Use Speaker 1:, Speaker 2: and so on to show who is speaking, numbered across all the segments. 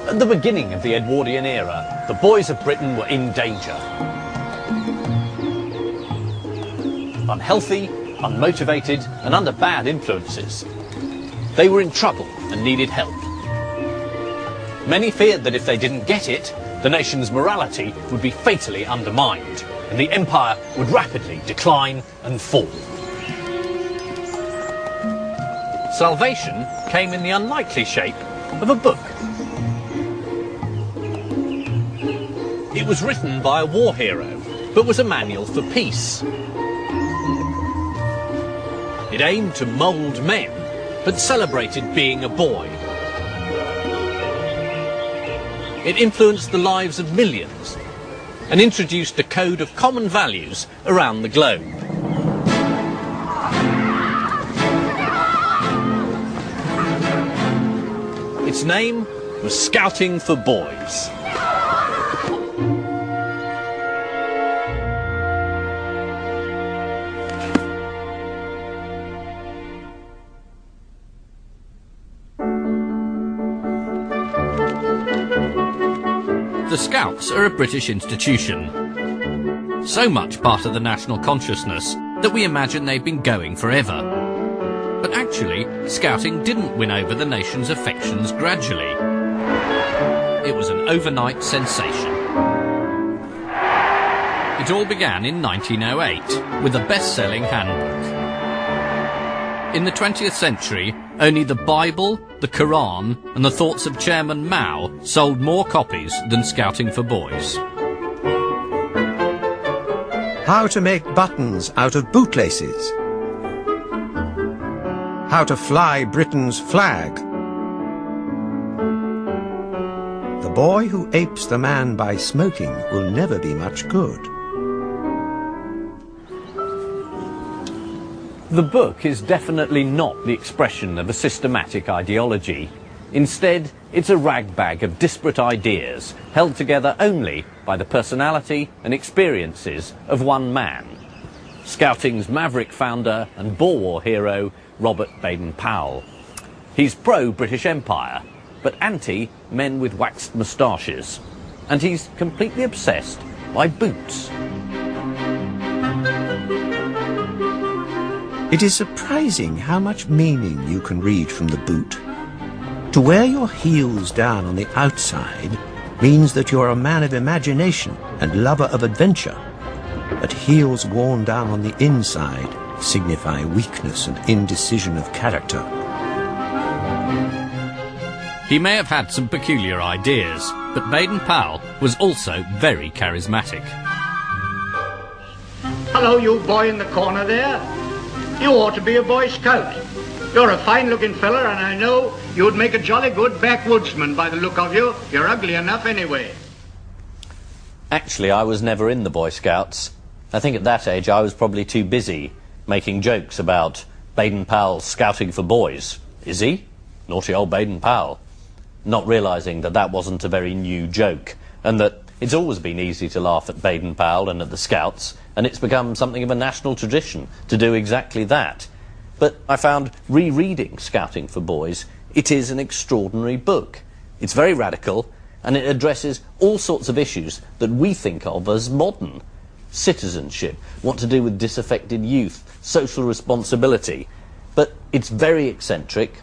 Speaker 1: At the beginning of the Edwardian era, the boys of Britain were in danger. Unhealthy, unmotivated, and under bad influences. They were in trouble and needed help. Many feared that if they didn't get it, the nation's morality would be fatally undermined, and the empire would rapidly decline and fall. Salvation came in the unlikely shape of a book. It was written by a war hero, but was a manual for peace. It aimed to mould men, but celebrated being a boy. It influenced the lives of millions and introduced a code of common values around the globe. Its name was Scouting for Boys. The Scouts are a British institution, so much part of the national consciousness that we imagine they've been going forever. But actually, Scouting didn't win over the nation's affections gradually. It was an overnight sensation. It all began in 1908 with a best-selling handbook. In the 20th century, only the Bible, the Quran and the thoughts of Chairman Mao sold more copies than Scouting for Boys.
Speaker 2: How to make buttons out of bootlaces. How to fly Britain's flag. The boy who apes the man by smoking will never be much good.
Speaker 1: The book is definitely not the expression of a systematic ideology. Instead, it's a ragbag of disparate ideas held together only by the personality and experiences of one man. Scouting's maverick founder and Boer War hero, Robert Baden-Powell. He's pro-British Empire, but anti-men with waxed moustaches. And he's completely obsessed by boots.
Speaker 2: It is surprising how much meaning you can read from the boot. To wear your heels down on the outside means that you're a man of imagination and lover of adventure. But heels worn down on the inside signify weakness and indecision of character.
Speaker 1: He may have had some peculiar ideas, but Baden-Powell was also very charismatic.
Speaker 3: Hello, you boy in the corner there. You ought to be a Boy Scout. You're a fine-looking fella, and I know you'd make a jolly good backwoodsman by the look of you. You're ugly enough anyway.
Speaker 1: Actually, I was never in the Boy Scouts. I think at that age I was probably too busy making jokes about Baden-Powell scouting for boys. Is he? Naughty old Baden-Powell. Not realising that that wasn't a very new joke, and that it's always been easy to laugh at Baden-Powell and at the Scouts, and it's become something of a national tradition to do exactly that. But I found rereading Scouting for Boys, it is an extraordinary book. It's very radical, and it addresses all sorts of issues that we think of as modern. Citizenship, what to do with disaffected youth, social responsibility. But it's very eccentric,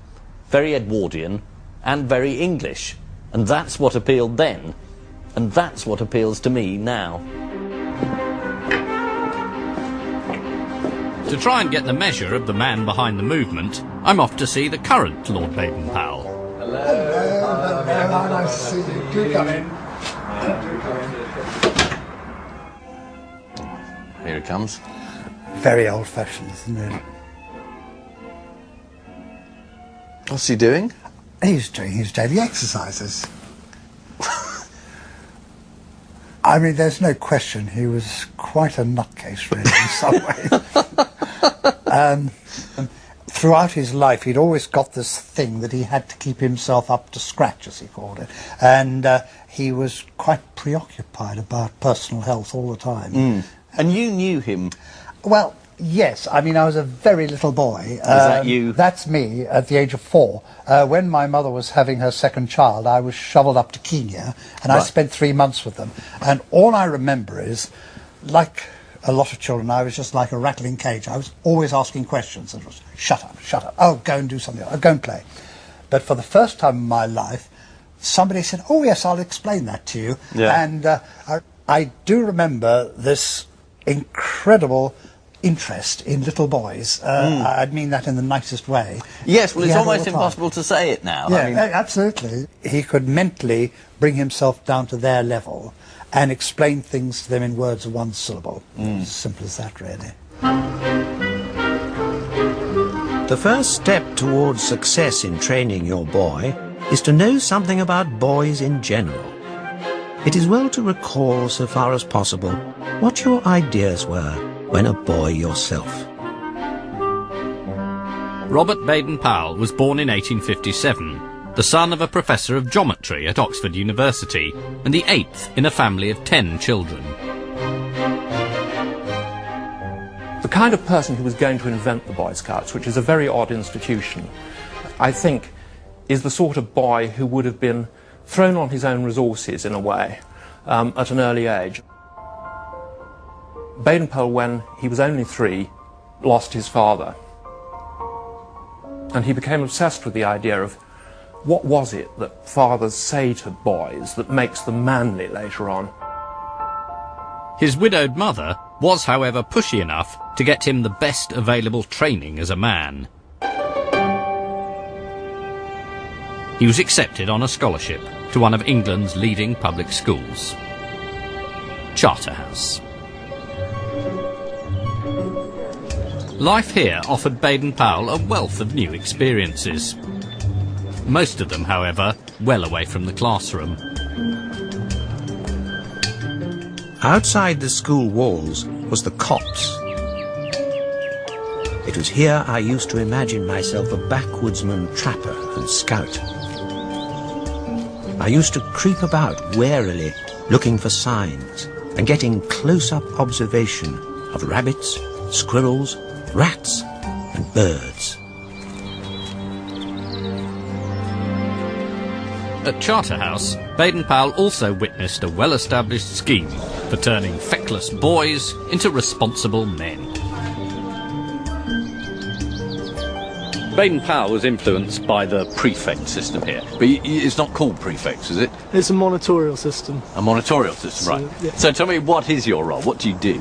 Speaker 1: very Edwardian, and very English. And that's what appealed then, and that's what appeals to me now. To try and get the measure of the man behind the movement, I'm off to see the current Lord Baden-Powell.
Speaker 4: Hello. Hello. Hello. Nice to see you. Do come in.
Speaker 1: Here he comes.
Speaker 4: Very old-fashioned, isn't it?
Speaker 1: What's he doing?
Speaker 4: He's doing his daily exercises. I mean, there's no question he was quite a nutcase, really, in some ways. Throughout his life, he'd always got this thing that he had to keep himself up to scratch, as he called it. And he was quite preoccupied about personal health all the time.
Speaker 1: Mm. And you knew him?
Speaker 4: Well, Yes, I mean, I was a very little boy. Is
Speaker 1: that you?
Speaker 4: That's me at the age of 4. When my mother was having her second child, I was shoveled up to Kenya, and I spent 3 months with them. And all I remember is, like a lot of children, I was just like a rattling cage. I was always asking questions. It was, shut up, oh, go and do something, oh, go and play. But for the first time in my life, somebody said, oh, yes, I'll explain that to you.
Speaker 1: Yeah.
Speaker 4: And I do remember this incredible interest in little boys. I mean that in the nicest way.
Speaker 1: Yes, well, it's almost impossible to say it now.
Speaker 4: Yeah,
Speaker 1: I mean...
Speaker 4: absolutely. He could mentally bring himself down to their level and explain things to them in words of one syllable. As simple as that, really.
Speaker 2: The first step towards success in training your boy is to know something about boys in general. It is well to recall, so far as possible, what your ideas were when a boy yourself.
Speaker 5: Robert Baden-Powell was born in 1857, the son of a professor of geometry at Oxford University, and the 8th in a family of 10 children.
Speaker 6: The kind of person who was going to invent the Boy Scouts, which is a very odd institution, I think, is the sort of boy who would have been thrown on his own resources, in a way, at an early age. Baden-Powell, when he was only 3, lost his father. And he became obsessed with the idea of what was it that fathers say to boys that makes them manly later on.
Speaker 5: His widowed mother was, however, pushy enough to get him the best available training as a man. He was accepted on a scholarship to one of England's leading public schools, Charterhouse. Life here offered Baden-Powell a wealth of new experiences. Most of them, however, well away from the classroom.
Speaker 2: Outside the school walls was the copse. It was here I used to imagine myself a backwoodsman, trapper and scout. I used to creep about warily, looking for signs and getting close-up observation of rabbits, squirrels, rats and birds.
Speaker 5: At Charterhouse, Baden-Powell also witnessed a well-established scheme for turning feckless boys into responsible men.
Speaker 1: Baden-Powell was influenced by the prefect system here, but it's not called prefects, is it?
Speaker 7: It's a monitorial system.
Speaker 1: A monitorial system, right.
Speaker 7: Yeah.
Speaker 1: So tell me, what is your role? What do you do?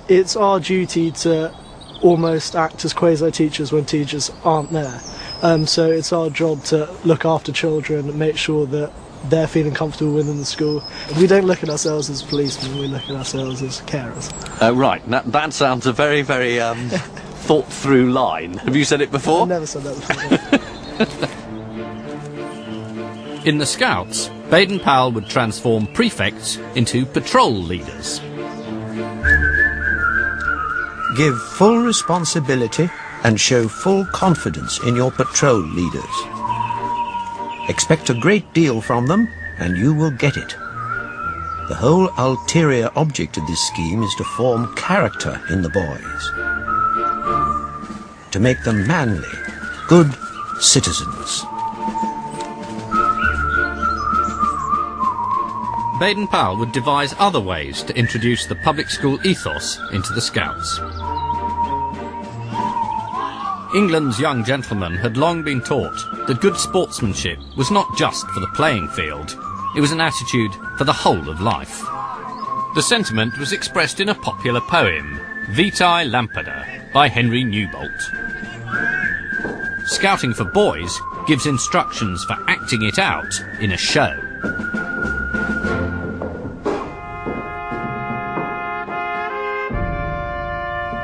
Speaker 7: It's our duty to almost act as quasi-teachers when teachers aren't there. So it's our job to look after children and make sure that they're feeling comfortable within the school. We don't look at ourselves as policemen, we look at ourselves as carers.
Speaker 1: Right, that sounds a very, very thought-through line. Have you said it before?
Speaker 7: I've never said that before.
Speaker 5: In the Scouts, Baden-Powell would transform prefects into patrol leaders.
Speaker 2: Give full responsibility and show full confidence in your patrol leaders. Expect a great deal from them, and you will get it. The whole ulterior object of this scheme is to form character in the boys, to make them manly, good citizens.
Speaker 5: Baden-Powell would devise other ways to introduce the public school ethos into the Scouts. England's young gentlemen had long been taught that good sportsmanship was not just for the playing field, it was an attitude for the whole of life. The sentiment was expressed in a popular poem, Vitae Lampada, by Henry Newbolt. Scouting for Boys gives instructions for acting it out in a show.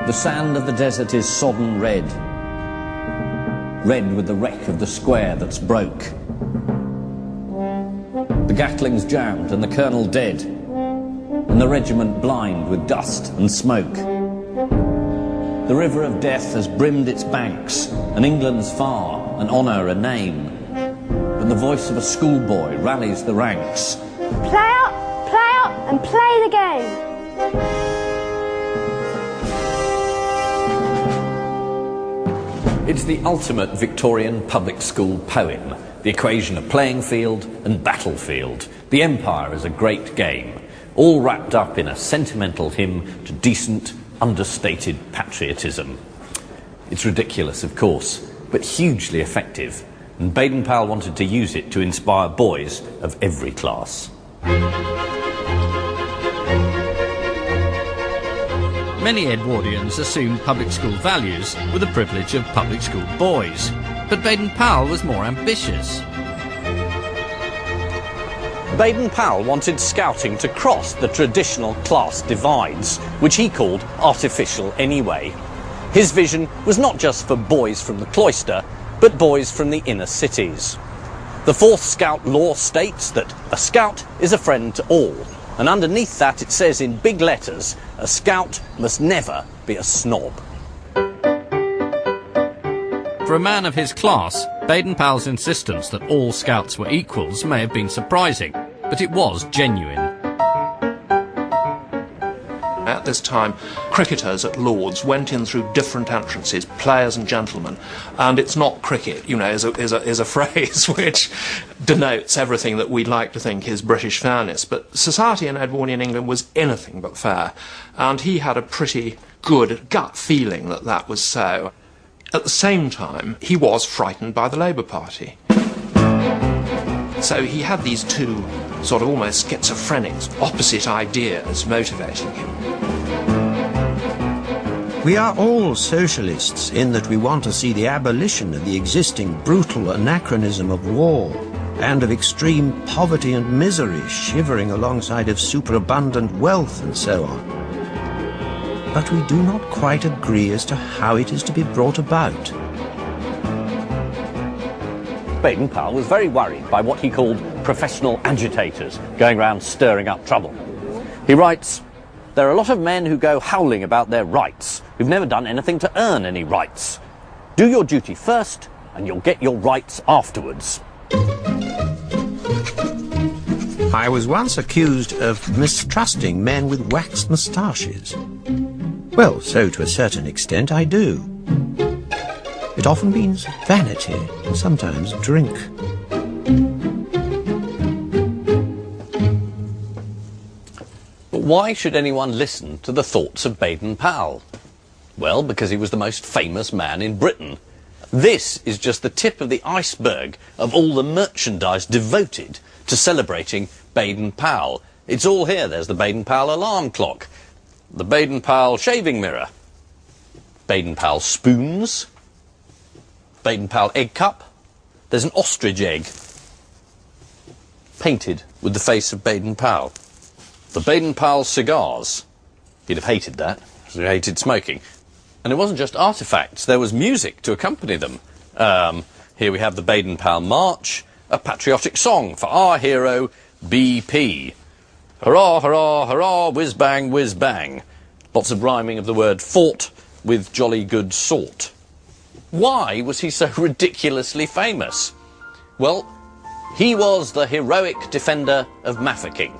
Speaker 1: The sand of the desert is sodden red, red with the wreck of the square that's broke. The Gatling's jammed and the colonel dead, and the regiment blind with dust and smoke. The river of death has brimmed its banks, and England's far, and honour a name. But the voice of a schoolboy rallies the ranks.
Speaker 8: Play up, and play the game.
Speaker 5: It's the ultimate Victorian public school poem, the equation of playing field and battlefield. The empire is a great game, all wrapped up in a sentimental hymn to decent, understated patriotism. It's ridiculous, of course, but hugely effective, and Baden-Powell wanted to use it to inspire boys of every class. Many Edwardians assumed public school values were the privilege of public school boys, but Baden-Powell was more ambitious.
Speaker 1: Baden-Powell wanted scouting to cross the traditional class divides, which he called artificial anyway. His vision was not just for boys from the cloister, but boys from the inner cities. The Fourth Scout law states that a scout is a friend to all, and underneath that it says in big letters, a scout must never be a snob.
Speaker 5: For a man of his class, Baden-Powell's insistence that all scouts were equals may have been surprising, but it was genuine.
Speaker 6: At this time, cricketers at Lord's went in through different entrances, players and gentlemen, and it's not cricket, you know, is a phrase which denotes everything that we'd like to think is British fairness. But society in Edwardian England was anything but fair, and he had a pretty good gut feeling that that was so. At the same time, he was frightened by the Labour Party. So he had these two sort of almost schizophrenic, opposite ideas motivating him.
Speaker 2: We are all socialists in that we want to see the abolition of the existing brutal anachronism of war and of extreme poverty and misery shivering alongside of superabundant wealth and so on. But we do not quite agree as to how it is to be brought about.
Speaker 1: Baden-Powell was very worried by what he called professional agitators going around stirring up trouble. He writes, "There are a lot of men who go howling about their rights, who've never done anything to earn any rights. Do your duty first, and you'll get your rights afterwards."
Speaker 2: I was once accused of mistrusting men with waxed moustaches. Well, so to a certain extent I do. It often means vanity, and sometimes drink.
Speaker 1: But why should anyone listen to the thoughts of Baden-Powell? Well, because he was the most famous man in Britain. This is just the tip of the iceberg of all the merchandise devoted to celebrating Baden-Powell. It's all here. There's the Baden-Powell alarm clock, the Baden-Powell shaving mirror, Baden-Powell spoons, Baden-Powell egg cup. There's an ostrich egg painted with the face of Baden-Powell. The Baden-Powell cigars. He'd have hated that, because he hated smoking. And it wasn't just artefacts, there was music to accompany them. Here we have the Baden-Powell March, a patriotic song for our hero, BP. Hurrah, hurrah, hurrah, whiz-bang, whiz-bang. Lots of rhyming of the word fought with jolly good sort. Why was he so ridiculously famous? Well, he was the heroic defender of Mafeking,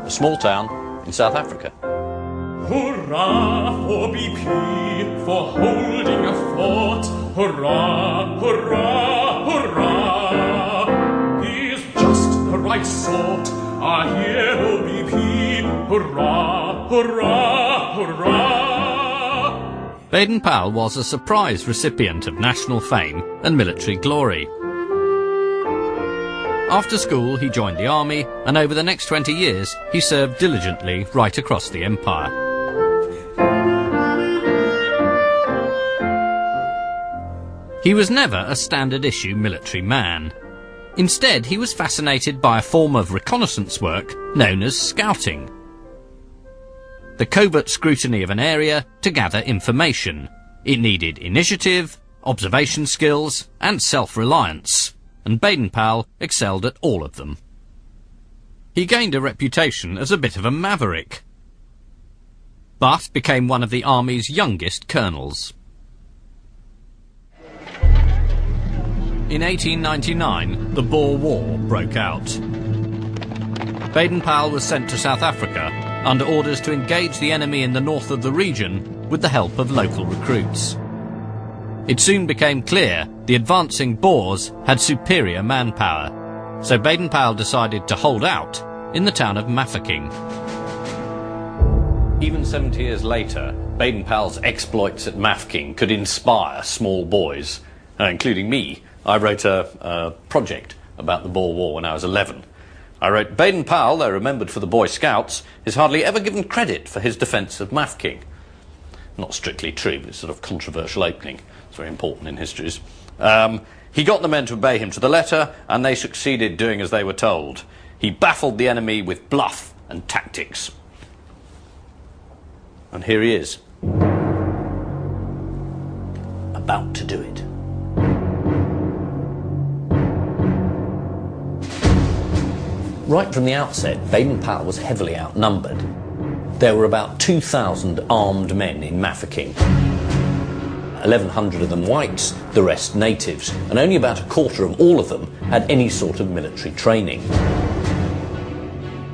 Speaker 1: a small town in South Africa.
Speaker 8: Hurrah for BP, for holding a fort. Hurrah, hurrah, hurrah. He's just the right sort, our hero BP. Hurrah, hurrah, hurrah.
Speaker 5: Baden-Powell was a surprise recipient of national fame and military glory. After school, he joined the army, and over the next 20 years, he served diligently right across the empire. He was never a standard-issue military man. Instead, he was fascinated by a form of reconnaissance work known as scouting. The covert scrutiny of an area to gather information. It needed initiative, observation skills, and self-reliance, and Baden-Powell excelled at all of them. He gained a reputation as a bit of a maverick, but became one of the army's youngest colonels. In 1899, the Boer War broke out. Baden-Powell was sent to South Africa under orders to engage the enemy in the north of the region with the help of local recruits. It soon became clear the advancing Boers had superior manpower, so Baden-Powell decided to hold out in the town of Mafeking.
Speaker 1: Even 70 years later, Baden-Powell's exploits at Mafeking could inspire small boys, including me. I wrote a project about the Boer War when I was 11. I wrote, Baden-Powell, though remembered for the Boy Scouts, is hardly ever given credit for his defence of Mafeking. Not strictly true, but it's sort of controversial opening. It's very important in histories. He got the men to obey him to the letter, and they succeeded doing as they were told. He baffled the enemy with bluff and tactics. And here he is, about to do it. Right from the outset, Baden-Powell was heavily outnumbered. There were about 2,000 armed men in Mafeking. 1,100 of them whites, the rest natives, and only about a quarter of all of them had any sort of military training.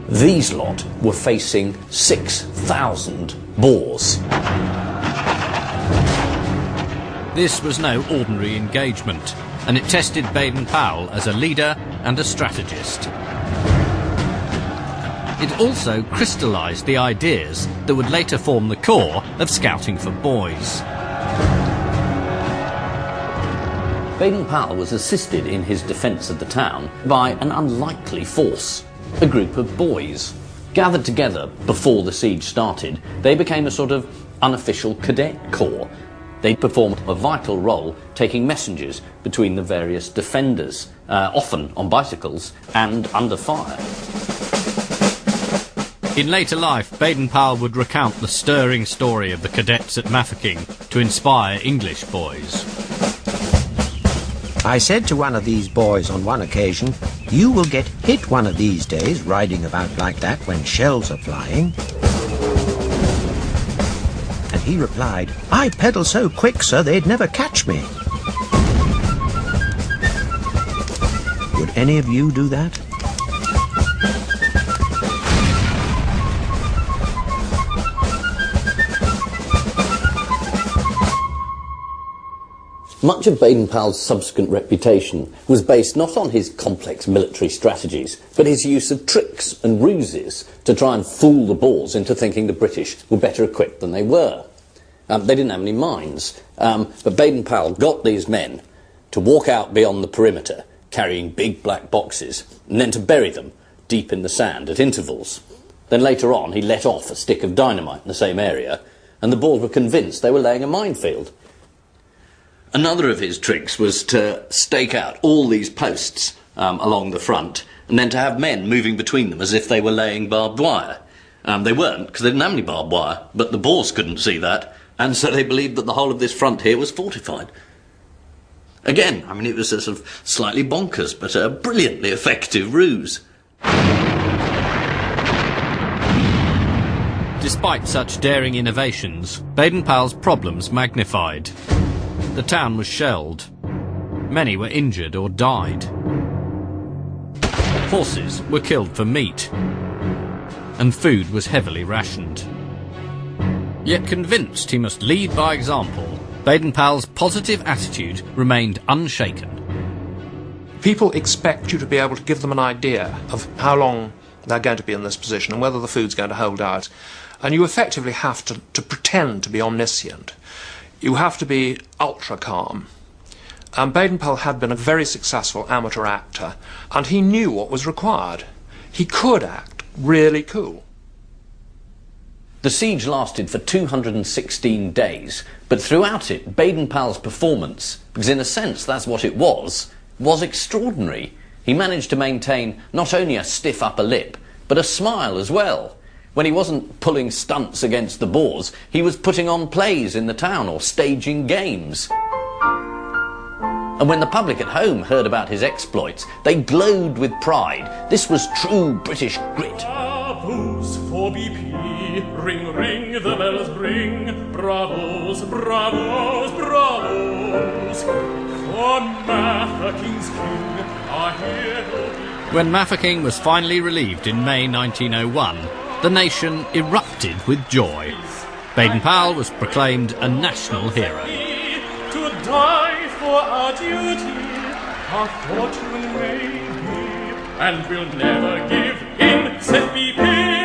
Speaker 1: These lot were facing 6,000 Boers.
Speaker 5: This was no ordinary engagement, and it tested Baden-Powell as a leader and a strategist. It also crystallised the ideas that would later form the core of Scouting for Boys.
Speaker 1: Baden-Powell was assisted in his defence of the town by an unlikely force, a group of boys. Gathered together before the siege started, they became a sort of unofficial cadet corps. They performed a vital role taking messages between the various defenders, often on bicycles and under fire.
Speaker 5: In later life, Baden-Powell would recount the stirring story of the cadets at Mafeking to inspire English boys.
Speaker 2: I said to one of these boys on one occasion, "You will get hit one of these days riding about like that when shells are flying." And he replied, "I pedal so quick, sir, they'd never catch me." Would any of you do that?
Speaker 1: Much of Baden-Powell's subsequent reputation was based not on his complex military strategies, but his use of tricks and ruses to try and fool the Boers into thinking the British were better equipped than they were. They didn't have any mines, but Baden-Powell got these men to walk out beyond the perimeter, carrying big black boxes, and then to bury them deep in the sand at intervals. Then later on, he let off a stick of dynamite in the same area, and the Boers were convinced they were laying a minefield. Another of his tricks was to stake out all these posts along the front and then to have men moving between them as if they were laying barbed wire. They weren't, because they didn't have any barbed wire, but the Boers couldn't see that, and so they believed that the whole of this front here was fortified. Again, I mean, it was a sort of slightly bonkers, but a brilliantly effective ruse.
Speaker 5: Despite such daring innovations, Baden-Powell's problems magnified. The town was shelled. Many were injured or died. Horses were killed for meat. And food was heavily rationed. Yet convinced he must lead by example, Baden-Powell's positive attitude remained unshaken.
Speaker 6: People expect you to be able to give them an idea of how long they're going to be in this position and whether the food's going to hold out. And you effectively have to pretend to be omniscient. You have to be ultra calm. Baden-Powell had been a very successful amateur actor, and he knew what was required. He could act really cool.
Speaker 1: The siege lasted for 216 days, but throughout it, Baden-Powell's performance, because in a sense that's what it was extraordinary. He managed to maintain not only a stiff upper lip, but a smile as well. When he wasn't pulling stunts against the Boers, he was putting on plays in the town or staging games. And when the public at home heard about his exploits, they glowed with pride. This was true British grit.
Speaker 8: Bravos for BP, ring, ring, the bells ring. Bravos, bravos, bravos. For Mafeking's king, I hear the...
Speaker 5: When Mafeking was finally relieved in May 1901, the nation erupted with joy. Baden-Powell was proclaimed a national hero.
Speaker 8: To die for our duty, our fortune may be, and we'll never give in, said BP.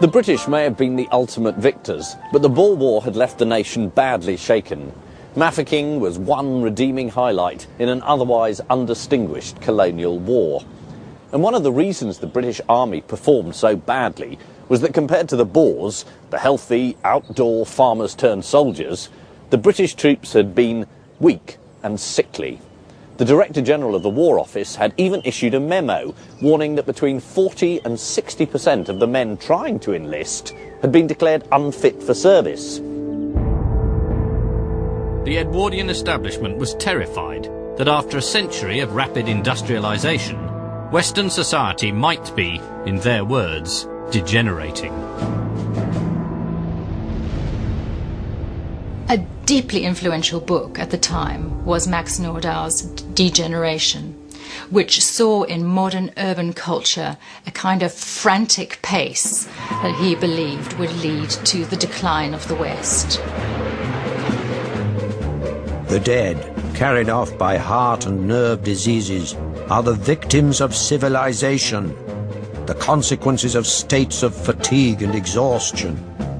Speaker 1: The British may have been the ultimate victors, but the Boer War had left the nation badly shaken. Mafficking was one redeeming highlight in an otherwise undistinguished colonial war. And one of the reasons the British Army performed so badly was that compared to the Boers, the healthy, outdoor farmers-turned-soldiers, the British troops had been weak and sickly. The Director General of the War Office had even issued a memo warning that between 40 and 60% of the men trying to enlist had been declared unfit for service.
Speaker 5: The Edwardian establishment was terrified that after a century of rapid industrialisation, Western society might be, in their words, degenerating.
Speaker 9: A deeply influential book at the time was Max Nordau's Degeneration, which saw in modern urban culture a kind of frantic pace that he believed would lead to the decline of the West.
Speaker 2: The dead, carried off by heart and nerve diseases, are the victims of civilization, the consequences of states of fatigue and exhaustion,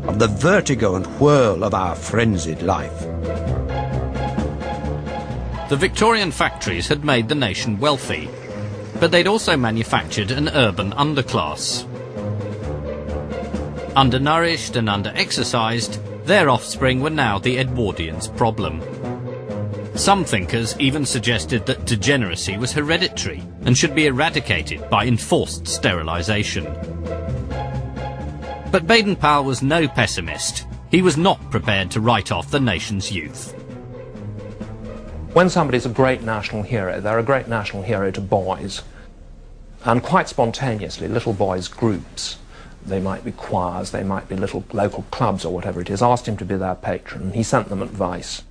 Speaker 2: of the vertigo and whirl of our frenzied life.
Speaker 5: The Victorian factories had made the nation wealthy, but they'd also manufactured an urban underclass. Undernourished and under-exercised, their offspring were now the Edwardians' problem. Some thinkers even suggested that degeneracy was hereditary and should be eradicated by enforced sterilisation. But Baden-Powell was no pessimist. He was not prepared to write off the nation's youth.
Speaker 6: When somebody's a great national hero, they're a great national hero to boys. And quite spontaneously, little boys' groups, they might be choirs, they might be little local clubs or whatever it is, asked him to be their patron. He sent them advice.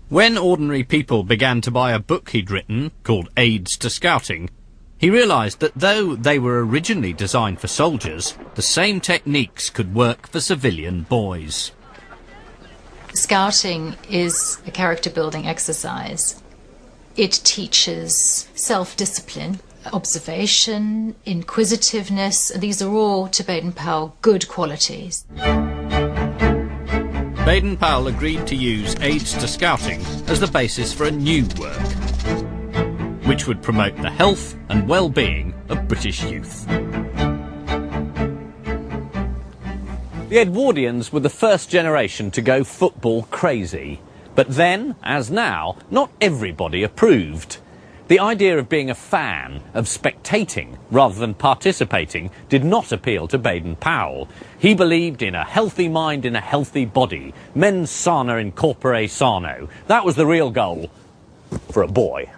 Speaker 5: When ordinary people began to buy a book he'd written, called Aids to Scouting, he realised that though they were originally designed for soldiers, the same techniques could work for civilian boys.
Speaker 9: Scouting is a character-building exercise. It teaches self-discipline, observation, inquisitiveness. These are all, to Baden-Powell, good qualities.
Speaker 5: Baden-Powell agreed to use Aids to Scouting as the basis for a new work, which would promote the health and well-being of British youth.
Speaker 1: The Edwardians were the first generation to go football crazy. But then, as now, not everybody approved. The idea of being a fan, of spectating rather than participating, did not appeal to Baden-Powell. He believed in a healthy mind in a healthy body. Mens sana in corpore sano. That was the real goal for a boy.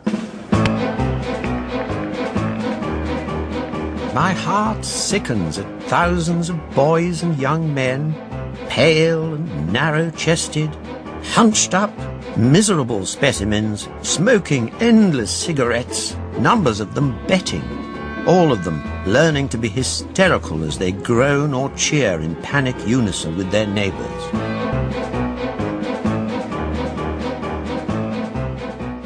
Speaker 2: My heart sickens at thousands of boys and young men, pale and narrow-chested, hunched up, miserable specimens, smoking endless cigarettes, numbers of them betting, all of them learning to be hysterical as they groan or cheer in panic unison with their neighbours.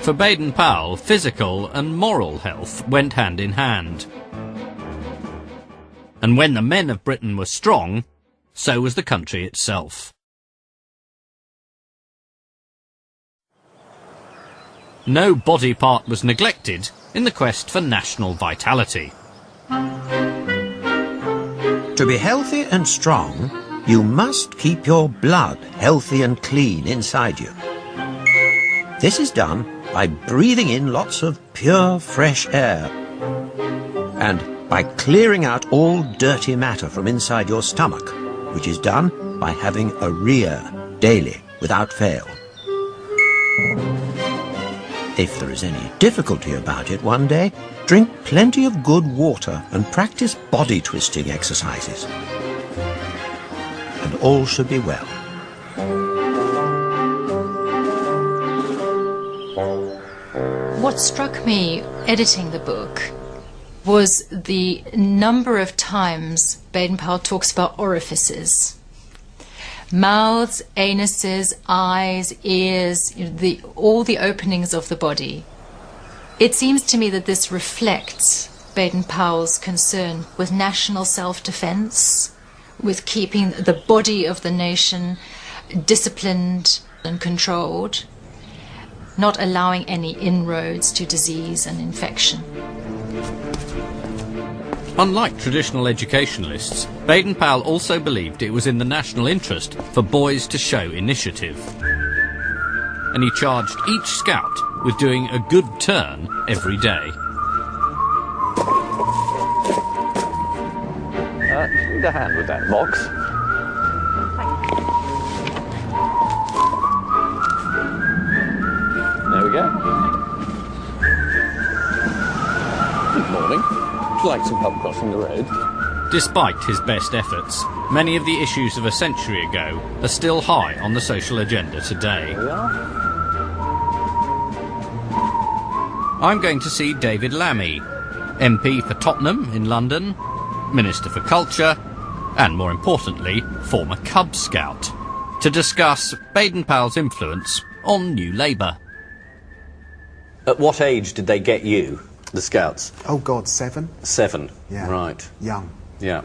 Speaker 5: For Baden-Powell, physical and moral health went hand in hand. And when the men of Britain were strong, so was the country itself. No body part was neglected in the quest for national vitality.
Speaker 2: To be healthy and strong, you must keep your blood healthy and clean inside you. This is done by breathing in lots of pure, fresh air and by clearing out all dirty matter from inside your stomach, which is done by having a rear daily without fail. If there is any difficulty about it one day, drink plenty of good water and practice body twisting exercises. And all should be well.
Speaker 9: What struck me editing the book was the number of times Baden-Powell talks about orifices. Mouths, anuses, eyes, ears, all the openings of the body. It seems to me that this reflects Baden-Powell's concern with national self-defense, with keeping the body of the nation disciplined and controlled, not allowing any inroads to disease and infection.
Speaker 5: Unlike traditional educationalists, Baden-Powell also believed it was in the national interest for boys to show initiative. And he charged each scout with doing a good turn every day.
Speaker 1: Need a hand with that box. There we go. Good morning. Would you like some help crossing the road?
Speaker 5: Despite his best efforts, many of the issues of a century ago are still high on the social agenda today.
Speaker 1: There we are.
Speaker 5: I'm going to see David Lammy, MP for Tottenham in London, Minister for Culture, and more importantly, former Cub Scout, to discuss Baden-Powell's influence on New Labour.
Speaker 1: At what age did they get you, the Scouts?
Speaker 10: Oh God, 7.
Speaker 1: 7.
Speaker 10: Yeah.
Speaker 1: Right.
Speaker 10: Young.
Speaker 1: Yeah.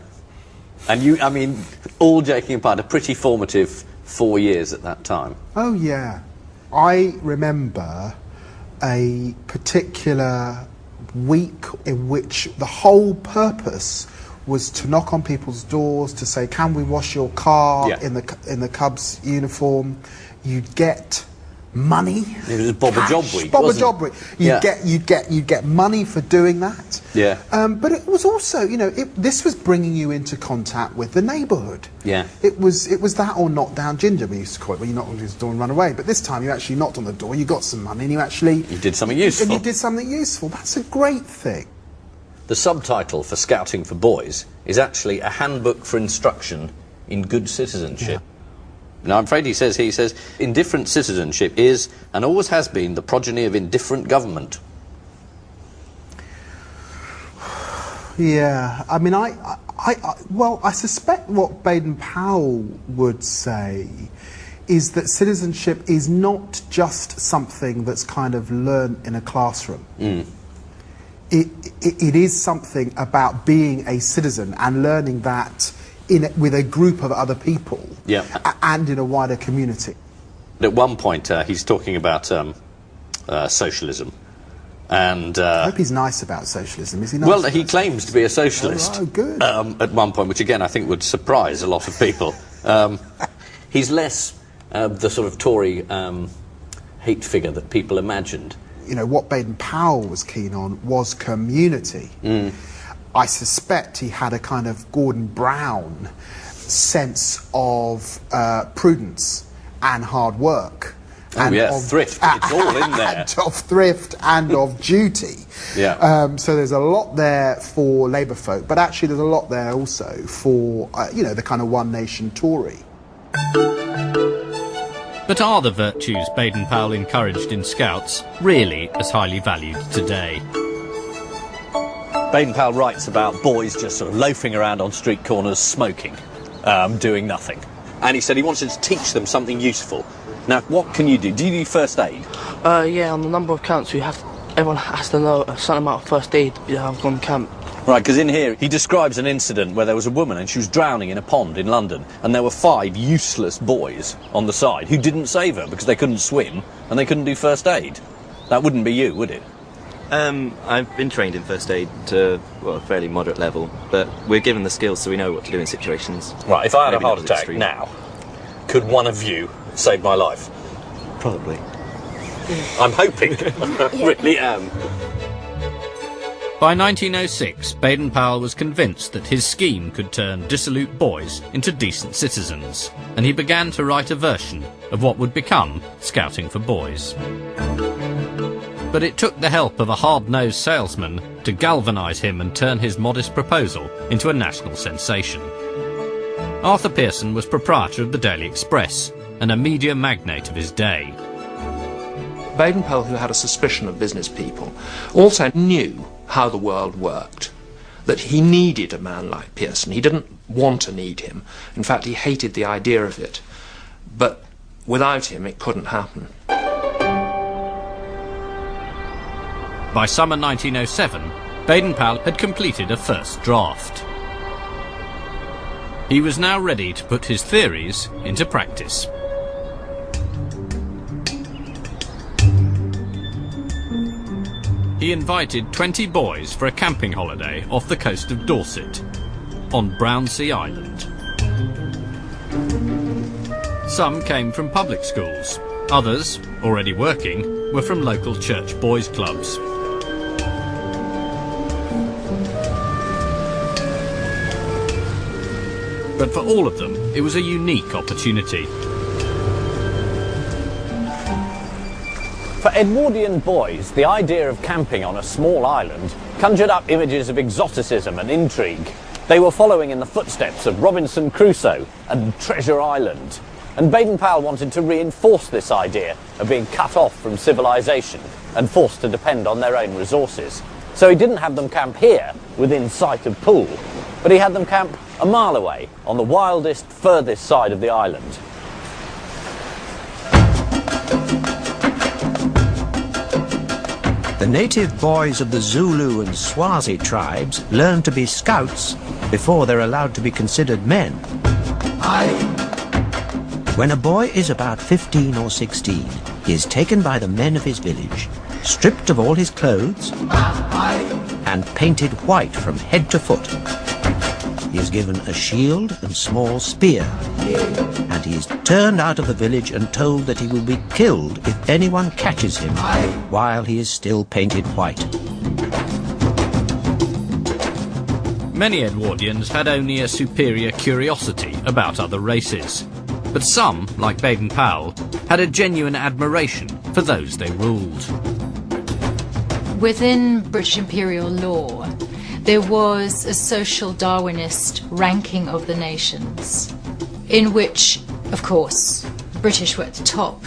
Speaker 1: And you, I mean, all joking apart, a pretty formative 4 years at that time.
Speaker 10: Oh yeah. I remember a particular week in which the whole purpose was to knock on people's doors to say, can we wash your car in the Cubs uniform? You'd get money.
Speaker 1: It was Bob a Job Week.
Speaker 10: Bob a Job Week. You'd get money for doing that.
Speaker 1: Yeah.
Speaker 10: But it was also, you know, this was bringing you into contact with the neighbourhood.
Speaker 1: Yeah.
Speaker 10: It was that or knock down ginger, we used to call it, when you knocked on his door and run away. But this time you actually knocked on the door, you got some money, and you
Speaker 1: did something useful.
Speaker 10: And you did something useful. That's a great thing.
Speaker 1: The subtitle for Scouting for Boys is actually a handbook for instruction in good citizenship. Yeah. Now, I'm afraid he says, indifferent citizenship is, and always has been, the progeny of indifferent government.
Speaker 10: Yeah, I mean, I suspect what Baden-Powell would say is that citizenship is not just something that's kind of learned in a classroom.
Speaker 1: Mm.
Speaker 10: It is something about being a citizen and learning that with a group of other people, and in a wider community.
Speaker 1: At one point, he's talking about socialism, and
Speaker 10: I hope he's nice about socialism. Is he nice?
Speaker 1: Well, he claims to be a socialist.
Speaker 10: Oh, good.
Speaker 1: At one point, which again I think would surprise a lot of people. He's less the sort of Tory hate figure that people imagined.
Speaker 10: You know, what Baden-Powell was keen on was community.
Speaker 1: Mm.
Speaker 10: I suspect he had a kind of Gordon Brown sense of prudence and hard work.
Speaker 1: And of thrift. It's all in there.
Speaker 10: And of thrift and of duty.
Speaker 1: Yeah.
Speaker 10: So there's a lot there for Labour folk, but actually there's a lot there also for, you know, the kind of one nation Tory.
Speaker 5: But are the virtues Baden-Powell encouraged in Scouts really as highly valued today?
Speaker 1: Baden-Powell writes about boys just sort of loafing around on street corners smoking, doing nothing. And he said he wanted to teach them something useful. Now, what can you do? Do you do first aid?
Speaker 11: Yeah, on the number of camps everyone has to know a certain amount of first aid on camp.
Speaker 1: Right, because in here he describes an incident where there was a woman and she was drowning in a pond in London, and there were 5 useless boys on the side who didn't save her because they couldn't swim and they couldn't do first aid. That wouldn't be you, would it?
Speaker 12: I've been trained in first aid to, well, a fairly moderate level, but we're given the skills so we know what to do in situations.
Speaker 1: Right, if I had a heart attack now, could one of you save my life?
Speaker 12: Probably.
Speaker 1: I'm hoping. I really am.
Speaker 5: By 1906, Baden-Powell was convinced that his scheme could turn dissolute boys into decent citizens, and he began to write a version of what would become Scouting for Boys. But it took the help of a hard-nosed salesman to galvanise him and turn his modest proposal into a national sensation. Arthur Pearson was proprietor of the Daily Express and a media magnate of his day.
Speaker 6: Baden-Powell, who had a suspicion of business people, also knew how the world worked, that he needed a man like Pearson. He didn't want to need him. In fact, he hated the idea of it. But without him, it couldn't happen.
Speaker 5: By summer 1907, Baden-Powell had completed a first draft. He was now ready to put his theories into practice. He invited 20 boys for a camping holiday off the coast of Dorset, on Brownsea Island. Some came from public schools. Others, already working, were from local church boys' clubs. But for all of them, it was a unique opportunity.
Speaker 1: For Edwardian boys, the idea of camping on a small island conjured up images of exoticism and intrigue. They were following in the footsteps of Robinson Crusoe and Treasure Island. And Baden-Powell wanted to reinforce this idea of being cut off from civilization and forced to depend on their own resources. So he didn't have them camp here, within sight of Poole, but he had them camp a mile away, on the wildest, furthest side of the island.
Speaker 2: The native boys of the Zulu and Swazi tribes learn to be scouts before they're allowed to be considered men. When a boy is about 15 or 16, he is taken by the men of his village, stripped of all his clothes, and painted white from head to foot. He is given a shield and small spear, and he is turned out of the village and told that he will be killed if anyone catches him while he is still painted white.
Speaker 5: Many Edwardians had only a superior curiosity about other races, but some, like Baden-Powell, had a genuine admiration for those they ruled.
Speaker 9: Within British imperial law, there was a social Darwinist ranking of the nations, in which, of course, British were at the top,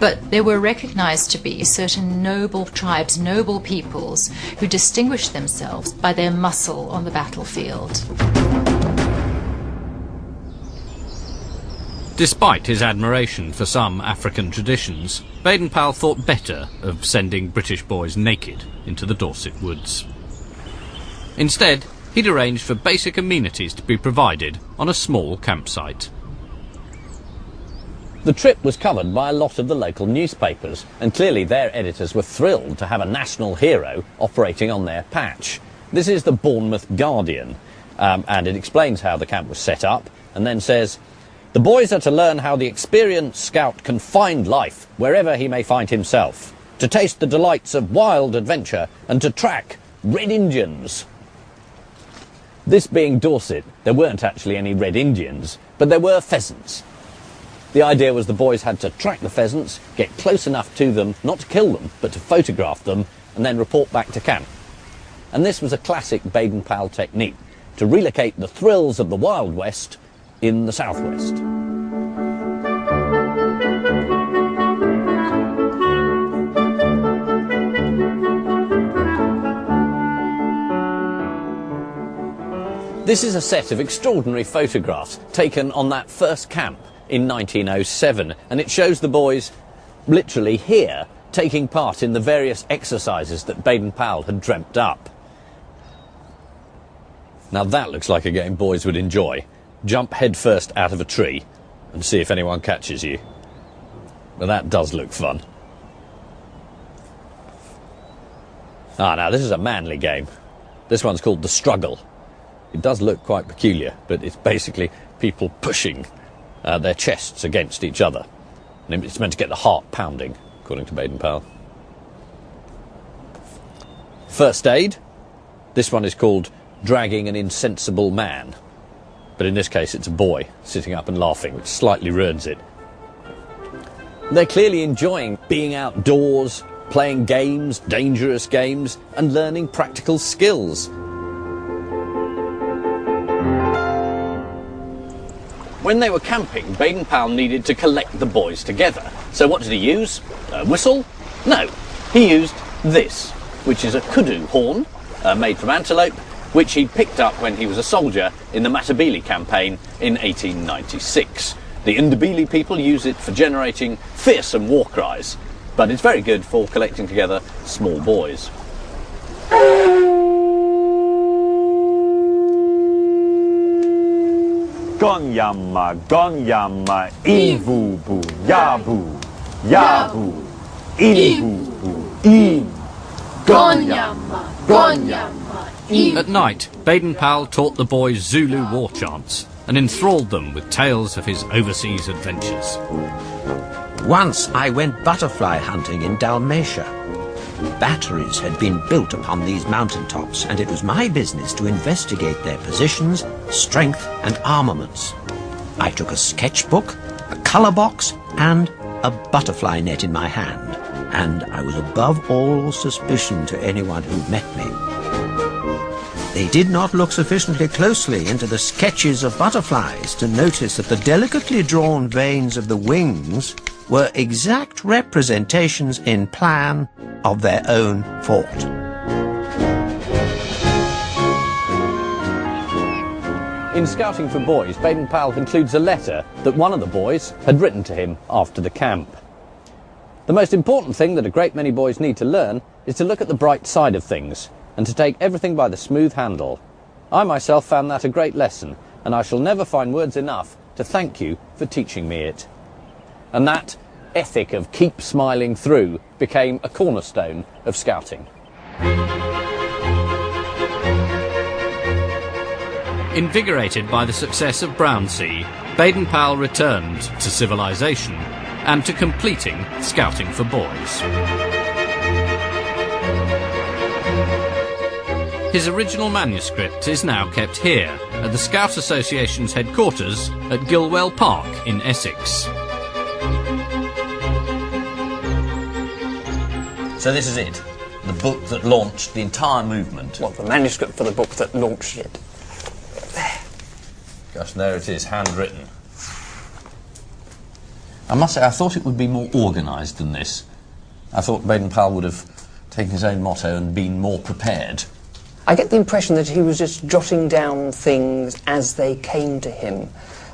Speaker 9: but there were recognised to be certain noble tribes, noble peoples, who distinguished themselves by their muscle on the battlefield.
Speaker 5: Despite his admiration for some African traditions, Baden-Powell thought better of sending British boys naked into the Dorset woods. Instead, he'd arranged for basic amenities to be provided on a small campsite.
Speaker 1: The trip was covered by a lot of the local newspapers, and clearly their editors were thrilled to have a national hero operating on their patch. This is the Bournemouth Guardian, and it explains how the camp was set up, and then says, "The boys are to learn how the experienced scout can find life wherever he may find himself, to taste the delights of wild adventure, and to track Red Indians." This being Dorset, there weren't actually any Red Indians, but there were pheasants. The idea was the boys had to track the pheasants, get close enough to them, not to kill them, but to photograph them, and then report back to camp. And this was a classic Baden-Powell technique, to relocate the thrills of the Wild West in the Southwest. This is a set of extraordinary photographs taken on that first camp in 1907, and it shows the boys literally here taking part in the various exercises that Baden-Powell had dreamt up. Now that looks like a game boys would enjoy. Jump headfirst out of a tree and see if anyone catches you. Well, that does look fun. Now this is a manly game. This one's called The Struggle. It does look quite peculiar, but it's basically people pushing their chests against each other. And it's meant to get the heart pounding, according to Baden-Powell. First aid. This one is called Dragging an Insensible Man. But in this case, it's a boy sitting up and laughing, which slightly ruins it. They're clearly enjoying being outdoors, playing games, dangerous games, and learning practical skills. When they were camping, Baden-Powell needed to collect the boys together. So what did he use? A whistle? No, he used this. which is a kudu horn, made from antelope, which he picked up when he was a soldier in the Matabele campaign in 1896. The Ndebele people use it for generating fearsome war cries, but it's very good for collecting together small boys.
Speaker 13: Gonyama, Gonyama, Ivubu, Yabu, Yabu, Ivubu, I. Gonyama, Gonyama, I.
Speaker 5: At night, Baden-Powell taught the boys Zulu war chants and enthralled them with tales of his overseas adventures.
Speaker 2: Once I went butterfly hunting in Dalmatia. Batteries had been built upon these mountaintops, and it was my business to investigate their positions, strength, and armaments. I took a sketchbook, a colour box, and a butterfly net in my hand, and I was above all suspicion to anyone who met me. They did not look sufficiently closely into the sketches of butterflies to notice that the delicately drawn veins of the wings were exact representations in plan of their own fort.
Speaker 1: In Scouting for Boys, Baden-Powell includes a letter that one of the boys had written to him after the camp. The most important thing that a great many boys need to learn is to look at the bright side of things and to take everything by the smooth handle. I myself found that a great lesson, and I shall never find words enough to thank you for teaching me it. And that ethic of keep smiling through became a cornerstone of Scouting.
Speaker 5: Invigorated by the success of Brownsea, Baden-Powell returned to civilization and to completing Scouting for Boys. His original manuscript is now kept here at the Scout Association's headquarters at Gilwell Park in Essex.
Speaker 1: So this is it, the book that launched the entire movement.
Speaker 14: Well, the manuscript for the book that launched it. There.
Speaker 1: Gosh, there it is, handwritten. I must say, I thought it would be more organised than this. I thought Baden-Powell would have taken his own motto and been more prepared.
Speaker 14: I get the impression that he was just jotting down things as they came to him.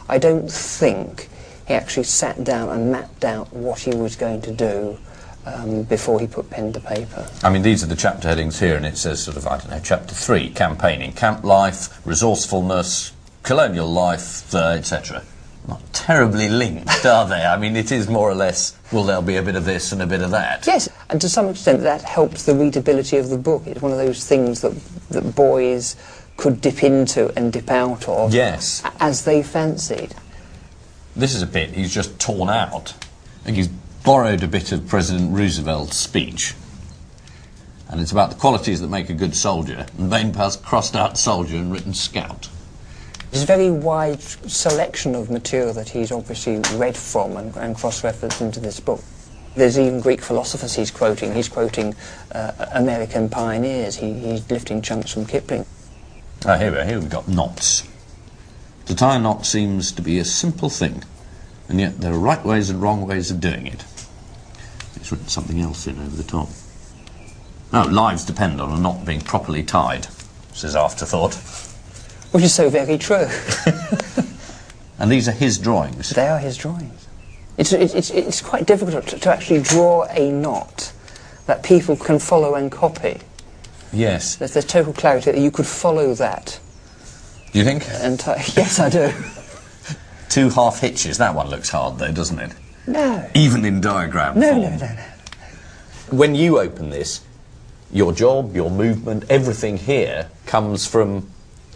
Speaker 14: I don't think he actually sat down and mapped out what he was going to do before he put pen to paper.
Speaker 1: I mean, these are the chapter headings here, and it says sort of, I don't know, chapter 3, campaigning, camp life, resourcefulness, colonial life, etc. Not terribly linked, are they? I mean, it is more or less, well, there'll be a bit of this and a bit of that.
Speaker 14: Yes, and to some extent that helped the readability of the book. It's one of those things that boys could dip into and dip out of,
Speaker 1: yes,
Speaker 14: as they fancied.
Speaker 1: This is a bit he's just torn out. I think he's borrowed a bit of President Roosevelt's speech, and it's about the qualities that make a good soldier, and Baden-Powell's crossed out soldier and written scout.
Speaker 14: There's a very wide selection of material that he's obviously read from and cross-referenced into this book. There's even Greek philosophers he's quoting. He's quoting American pioneers. He's lifting chunks from Kipling.
Speaker 1: Ah, here we've got knots. To tie a knot seems to be a simple thing, and yet there are right ways and wrong ways of doing it. It's written something else in over the top. No, lives depend on a knot being properly tied, says Afterthought.
Speaker 14: Which is so very true.
Speaker 1: And these are his drawings?
Speaker 14: They are his drawings. It's quite difficult to actually draw a knot that people can follow and copy.
Speaker 1: Yes.
Speaker 14: There's total clarity that you could follow that.
Speaker 1: Do you think?
Speaker 14: Yes, I do.
Speaker 1: 2 half hitches. That one looks hard, though, doesn't it?
Speaker 14: No.
Speaker 1: Even in diagram form.
Speaker 14: No.
Speaker 1: When you open this, your job, your movement, everything here comes from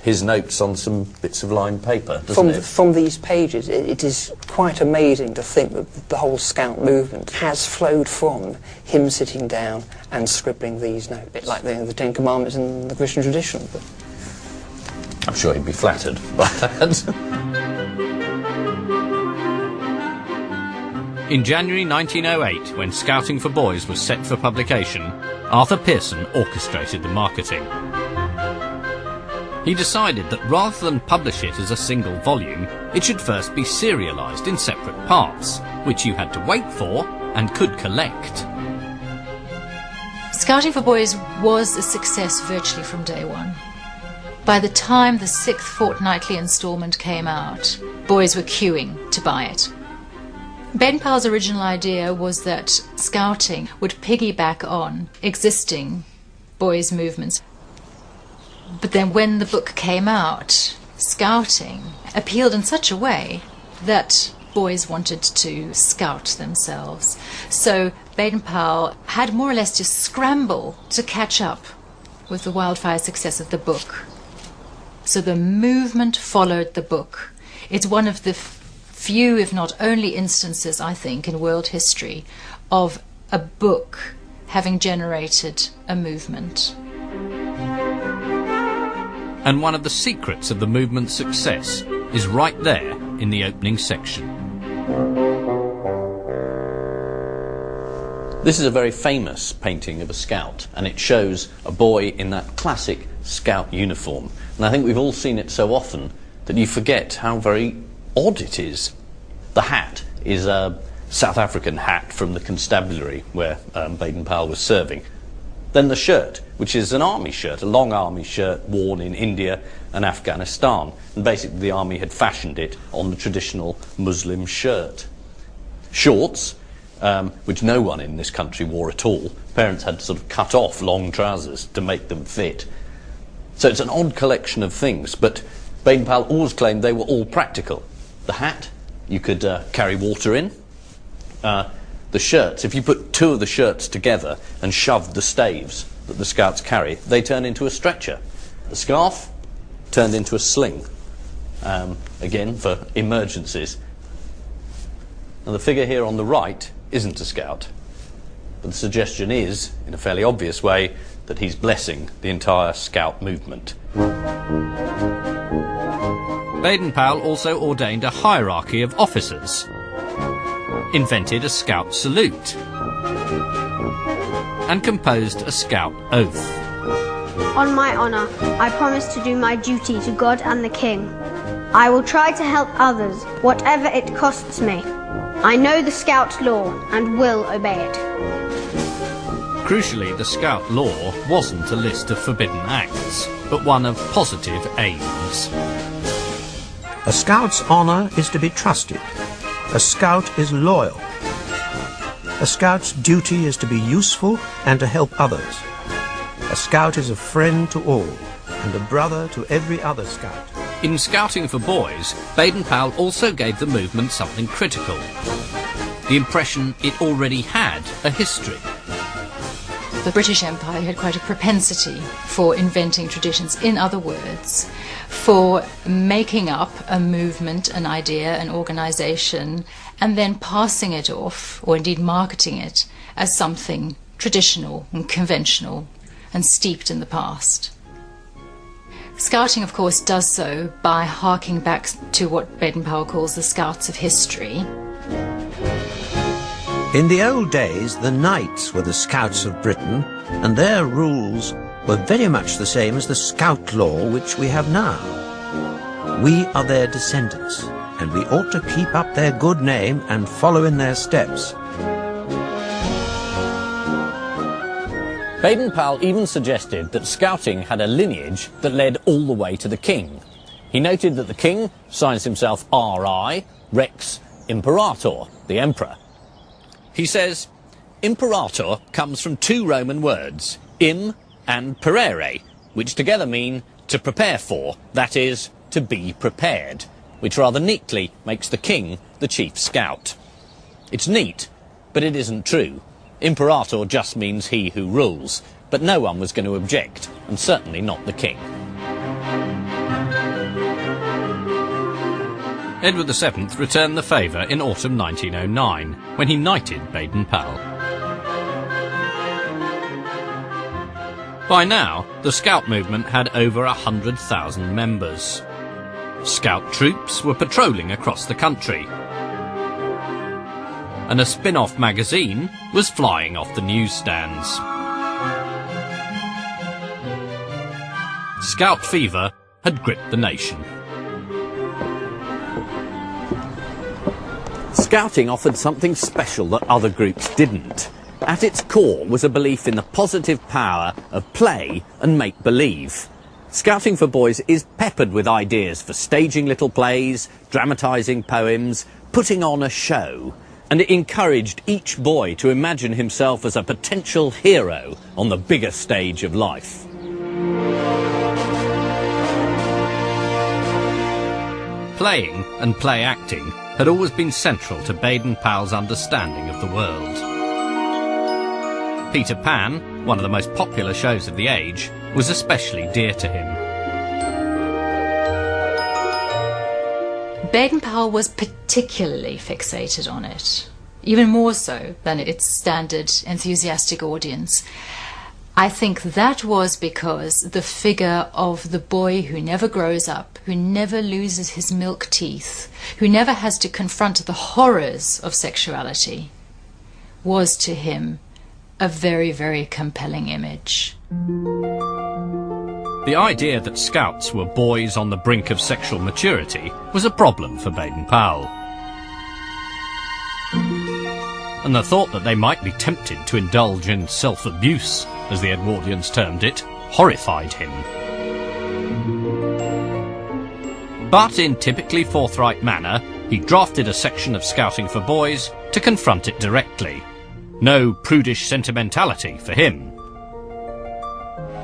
Speaker 1: his notes on some bits of lined paper, doesn't it?
Speaker 14: From these pages, it is quite amazing to think that the whole Scout movement has flowed from him sitting down and scribbling these notes, a bit like the Ten Commandments in the Christian tradition. But
Speaker 1: I'm sure he'd be flattered by that.
Speaker 5: In January 1908, when Scouting for Boys was set for publication, Arthur Pearson orchestrated the marketing. He decided that rather than publish it as a single volume, it should first be serialised in separate parts, which you had to wait for and could collect.
Speaker 9: Scouting for Boys was a success virtually from day one. By the time the 6th fortnightly instalment came out, boys were queuing to buy it. Baden-Powell's original idea was that Scouting would piggyback on existing boys' movements. But then when the book came out, Scouting appealed in such a way that boys wanted to scout themselves. So Baden-Powell had more or less to scramble to catch up with the wildfire success of the book. So the movement followed the book. It's one of the few, if not only, instances, I think, in world history of a book having generated a movement.
Speaker 5: And one of the secrets of the movement's success is right there in the opening section.
Speaker 1: This is a very famous painting of a scout, and it shows a boy in that classic scout uniform. And I think we've all seen it so often that you forget how very odd it is. The hat is a South African hat from the constabulary where Baden-Powell was serving. Then the shirt, which is an army shirt, a long army shirt worn in India and Afghanistan. And basically the army had fashioned it on the traditional Muslim shirt. Shorts, which no one in this country wore at all. Parents had to sort of cut off long trousers to make them fit. So it's an odd collection of things, but Baden-Powell always claimed they were all practical. The hat, you could carry water in. The shirts, if you put two of the shirts together and shoved the staves that the scouts carry, they turn into a stretcher. The scarf turned into a sling, again for emergencies. Now the figure here on the right isn't a scout, but the suggestion is, in a fairly obvious way, that he's blessing the entire scout movement.
Speaker 5: Baden-Powell also ordained a hierarchy of officers, invented a scout salute, and composed a scout oath.
Speaker 15: On my honour, I promise to do my duty to God and the King. I will try to help others, whatever it costs me. I know the scout law and will obey it.
Speaker 5: Crucially, the scout law wasn't a list of forbidden acts, but one of positive aims.
Speaker 2: A scout's honour is to be trusted. A scout is loyal. A scout's duty is to be useful and to help others. A scout is a friend to all and a brother to every other scout.
Speaker 5: In Scouting for Boys, Baden-Powell also gave the movement something critical: the impression it already had a history.
Speaker 9: The British Empire had quite a propensity for inventing traditions. In other words, for making up a movement, an idea, an organisation, and then passing it off, or indeed marketing it, as something traditional and conventional and steeped in the past. Scouting, of course, does so by harking back to what Baden-Powell calls the Scouts of history.
Speaker 2: In the old days, the knights were the scouts of Britain, and their rules were very much the same as the scout law which we have now. We are their descendants, and we ought to keep up their good name and follow in their steps.
Speaker 1: Baden-Powell even suggested that scouting had a lineage that led all the way to the king. He noted that the king signs himself R.I., Rex Imperator, the emperor. He says, Imperator comes from two Roman words, im and perere, which together mean to prepare for, that is, to be prepared, which rather neatly makes the king the chief scout. It's neat, but it isn't true. Imperator just means he who rules, but no one was going to object, and certainly not the king.
Speaker 5: Edward VII returned the favour in autumn 1909, when he knighted Baden-Powell. By now, the Scout movement had over 100,000 members. Scout troops were patrolling across the country, and a spin-off magazine was flying off the newsstands. Scout fever had gripped the nation.
Speaker 1: Scouting offered something special that other groups didn't.
Speaker 5: At its core was a belief in the positive power of play and make-believe. Scouting for Boys is peppered with ideas for staging little plays, dramatising poems, putting on a show, and it encouraged each boy to imagine himself as a potential hero on the bigger stage of life. Playing and play acting had always been central to Baden-Powell's understanding of the world. Peter Pan, one of the most popular shows of the age, was especially dear to him.
Speaker 9: Baden-Powell was particularly fixated on it, even more so than its standard enthusiastic audience. I think that was because the figure of the boy who never grows up, who never loses his milk teeth, who never has to confront the horrors of sexuality, was to him a very, very compelling image.
Speaker 5: The idea that scouts were boys on the brink of sexual maturity was a problem for Baden-Powell. And the thought that they might be tempted to indulge in self-abuse, as the Edwardians termed it, horrified him. But in typically forthright manner, he drafted a section of Scouting for Boys to confront it directly. No prudish sentimentality for him.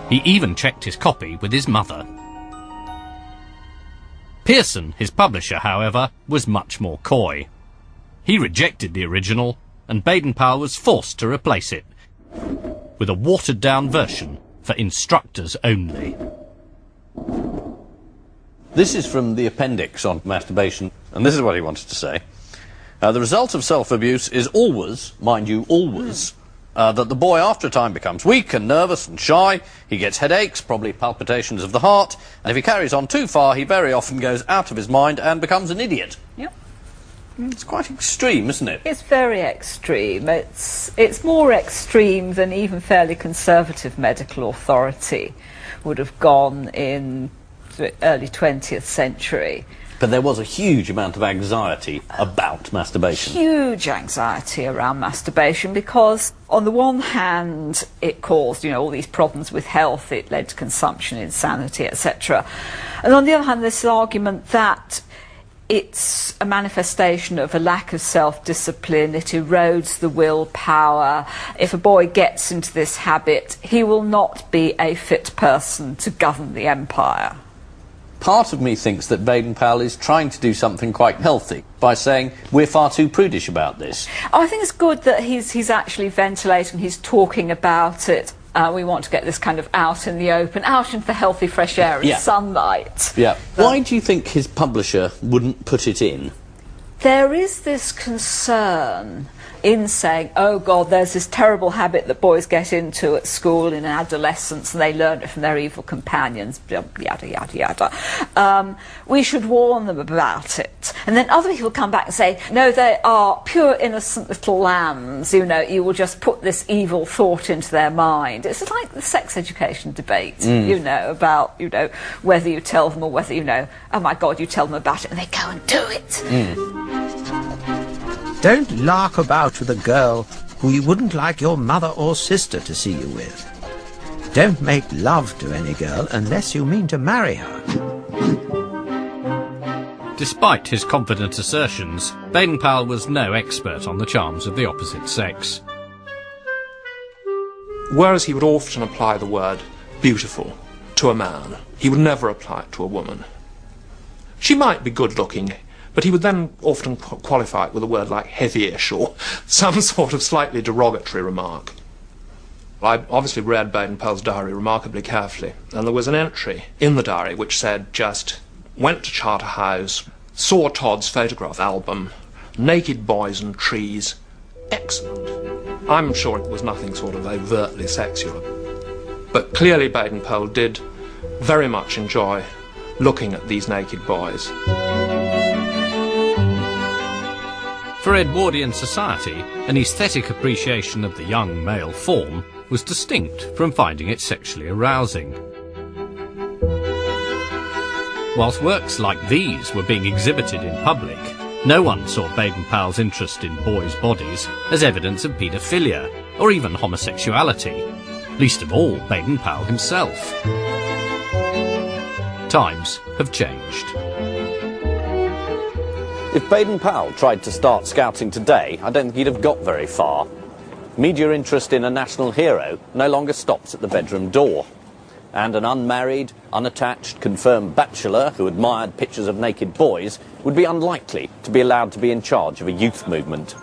Speaker 5: He even checked his copy with his mother. Pearson, his publisher, however, was much more coy. He rejected the original, and Baden-Powell was forced to replace it with a watered-down version for instructors only.
Speaker 1: This is from the appendix on masturbation, and this is what he wanted to say. The result of self-abuse is always, mind you, always, that the boy after a time becomes weak and nervous and shy. He gets headaches, probably palpitations of the heart, and if he carries on too far, he very often goes out of his mind and becomes an idiot.
Speaker 16: Yep.
Speaker 1: It's quite extreme, isn't it?
Speaker 16: It's very extreme. It's more extreme than even fairly conservative medical authority would have gone in the early 20th century.
Speaker 1: But there was a huge amount of anxiety about masturbation.
Speaker 16: Huge anxiety around masturbation because, on the one hand, it caused, all these problems with health. It led to consumption, insanity, etc. And on the other hand, this argument that it's a manifestation of a lack of self-discipline. It erodes the willpower. If a boy gets into this habit, he will not be a fit person to govern the empire.
Speaker 1: Part of me thinks that Baden-Powell is trying to do something quite healthy by saying we're far too prudish about this.
Speaker 16: I think it's good that he's actually ventilating, he's talking about it. We want to get this kind of out in the open, out into the healthy fresh air and sunlight.
Speaker 1: Yeah. Why do you think his publisher wouldn't put it in?
Speaker 16: There is this concern in saying, oh God, there's this terrible habit that boys get into at school in adolescence and they learn it from their evil companions, yada, yada, yada. We should warn them about it. And then other people come back and say, no, they are pure innocent little lambs, you will just put this evil thought into their mind. It's like the sex education debate, about, whether you tell them or whether, oh my God, you tell them about it and they go and do it.
Speaker 2: Don't lark about with a girl who you wouldn't like your mother or sister to see you with. Don't make love to any girl unless you mean to marry her.
Speaker 5: Despite his confident assertions, Baden-Powell was no expert on the charms of the opposite sex.
Speaker 6: Whereas he would often apply the word beautiful to a man, he would never apply it to a woman. She might be good-looking, but he would then often qualify it with a word like heavyish or some sort of slightly derogatory remark. I obviously read Baden-Powell's diary remarkably carefully, and there was an entry in the diary which said just, went to Charterhouse, saw Todd's photograph album, naked boys and trees, excellent. I'm sure it was nothing sort of overtly sexual, but clearly Baden-Powell did very much enjoy looking at these naked boys.
Speaker 5: For Edwardian society, an aesthetic appreciation of the young male form was distinct from finding it sexually arousing. Whilst works like these were being exhibited in public, no one saw Baden-Powell's interest in boys' bodies as evidence of paedophilia or even homosexuality, least of all Baden-Powell himself. Times have changed.
Speaker 1: If Baden-Powell tried to start scouting today, I don't think he'd have got very far. Media interest in a national hero no longer stops at the bedroom door. And an unmarried, unattached, confirmed bachelor who admired pictures of naked boys would be unlikely to be allowed to be in charge of a youth movement.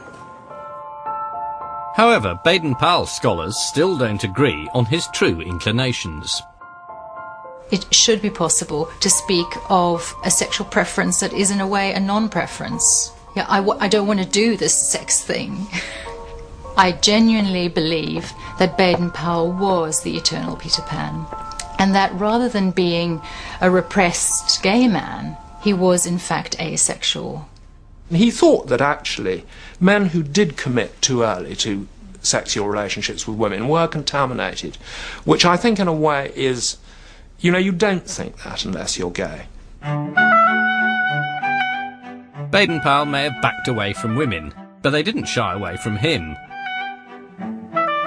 Speaker 5: However, Baden-Powell scholars still don't agree on his true inclinations.
Speaker 9: It should be possible to speak of a sexual preference that is in a way a non-preference. Yeah, I don't want to do this sex thing. I genuinely believe that Baden-Powell was the eternal Peter Pan, and that rather than being a repressed gay man, he was in fact asexual.
Speaker 6: He thought that actually men who did commit too early to sexual relationships with women were contaminated, which I think in a way is, you know, you don't think that unless you're gay.
Speaker 5: Baden-Powell may have backed away from women, but they didn't shy away from him.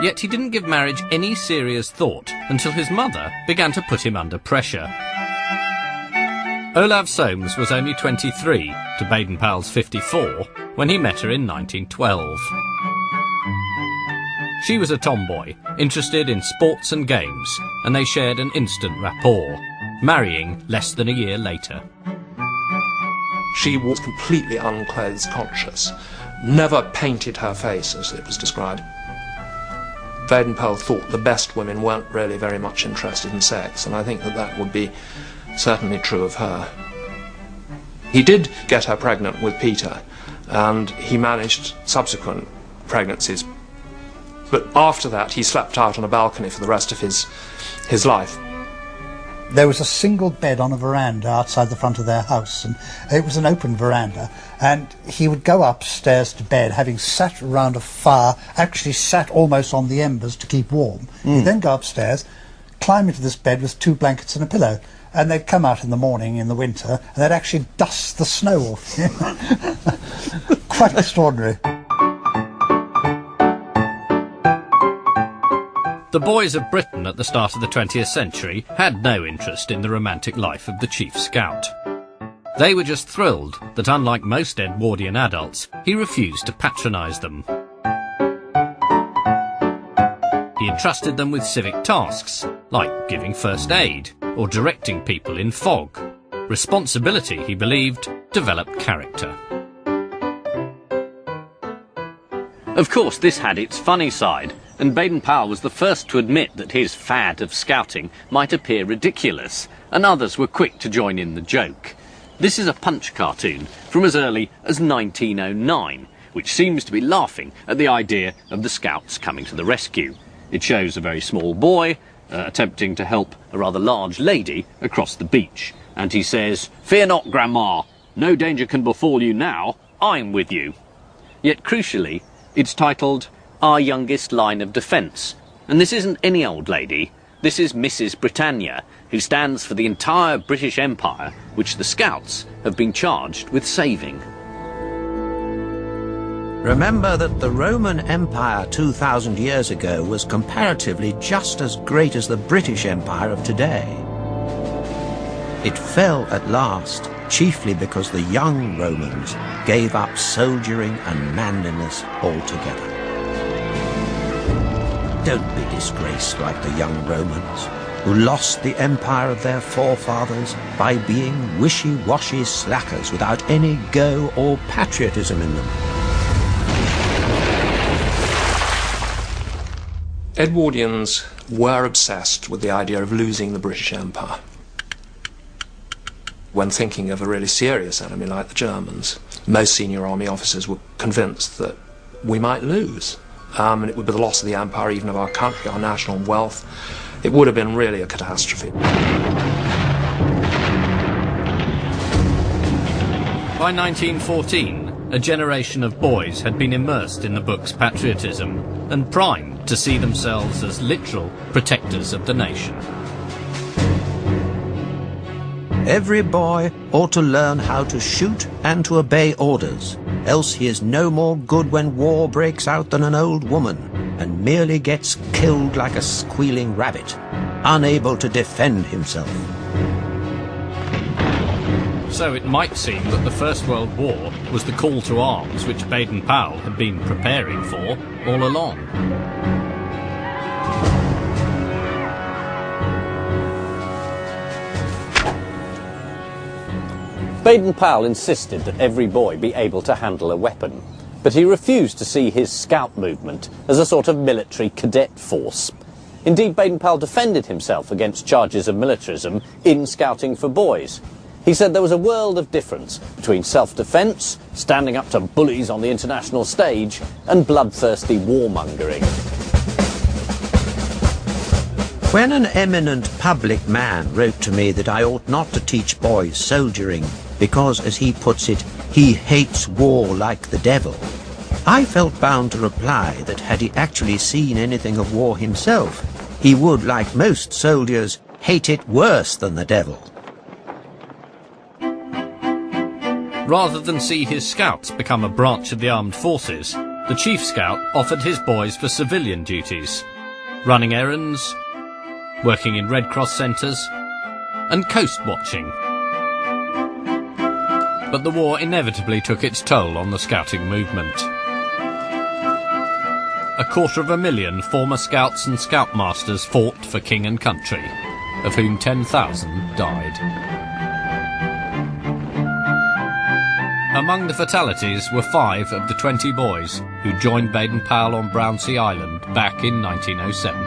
Speaker 5: Yet he didn't give marriage any serious thought until his mother began to put him under pressure. Olav Soames was only 23 to Baden-Powell's 54 when he met her in 1912. She was a tomboy, interested in sports and games, and they shared an instant rapport, marrying less than a year later.
Speaker 6: She was completely unclothes conscious, never painted her face as it was described. Baden-Powell thought the best women weren't really very much interested in sex, and I think that that would be certainly true of her. He did get her pregnant with Peter, and he managed subsequent pregnancies. But after that, he slept out on a balcony for the rest of his life.
Speaker 4: There was a single bed on a veranda outside the front of their house, and it was an open veranda, and he would go upstairs to bed, having sat around a fire, actually sat almost on the embers to keep warm. He'd then go upstairs, climb into this bed with 2 blankets and a pillow, and they'd come out in the morning in the winter, and they'd actually dust the snow off him. Quite extraordinary.
Speaker 5: The boys of Britain at the start of the 20th century had no interest in the romantic life of the chief scout. They were just thrilled that, unlike most Edwardian adults, he refused to patronise them. He entrusted them with civic tasks, like giving first aid or directing people in fog. Responsibility, he believed, developed character.
Speaker 1: Of course, this had its funny side, and Baden-Powell was the first to admit that his fad of scouting might appear ridiculous, and others were quick to join in the joke. This is a Punch cartoon from as early as 1909, which seems to be laughing at the idea of the scouts coming to the rescue. It shows a very small boy attempting to help a rather large lady across the beach, and he says, "Fear not, Grandma, no danger can befall you now, I'm with you." Yet crucially, it's titled Our Youngest Line of Defence, and this isn't any old lady, this is Mrs. Britannia, who stands for the entire British Empire, which the Scouts have been charged with saving.
Speaker 2: Remember that the Roman Empire 2,000 years ago was comparatively just as great as the British Empire of today. It fell at last, chiefly because the young Romans gave up soldiering and manliness altogether. Don't be disgraced like the young Romans, who lost the empire of their forefathers by being wishy-washy slackers without any go or patriotism in them.
Speaker 6: Edwardians were obsessed with the idea of losing the British Empire. When thinking of a really serious enemy like the Germans, most senior army officers were convinced that we might lose. And it would be the loss of the empire, even of our country, our national wealth. It would have been really a catastrophe.
Speaker 5: By 1914, a generation of boys had been immersed in the book's patriotism and primed to see themselves as literal protectors of the nation.
Speaker 2: Every boy ought to learn how to shoot and to obey orders, else he is no more good when war breaks out than an old woman. and merely gets killed like a squealing rabbit, unable to defend himself.
Speaker 5: So it might seem that the First World War was the call to arms which Baden-Powell had been preparing for all along.
Speaker 1: Baden-Powell insisted that every boy be able to handle a weapon, but he refused to see his scout movement as a sort of military cadet force. Indeed, Baden-Powell defended himself against charges of militarism in Scouting for Boys. He said there was a world of difference between self-defence, standing up to bullies on the international stage, and bloodthirsty warmongering.
Speaker 2: When an eminent public man wrote to me that I ought not to teach boys soldiering because, as he puts it, he hates war like the devil, I felt bound to reply that had he actually seen anything of war himself, he would, like most soldiers, hate it worse than the devil.
Speaker 5: Rather than see his scouts become a branch of the armed forces, the Chief Scout offered his boys for civilian duties, running errands, working in Red Cross centres, and coast watching. But the war inevitably took its toll on the scouting movement. 250,000 former scouts and scoutmasters fought for king and country, of whom 10,000 died. Among the fatalities were 5 of the 20 boys who joined Baden-Powell on Brownsea Island back in 1907.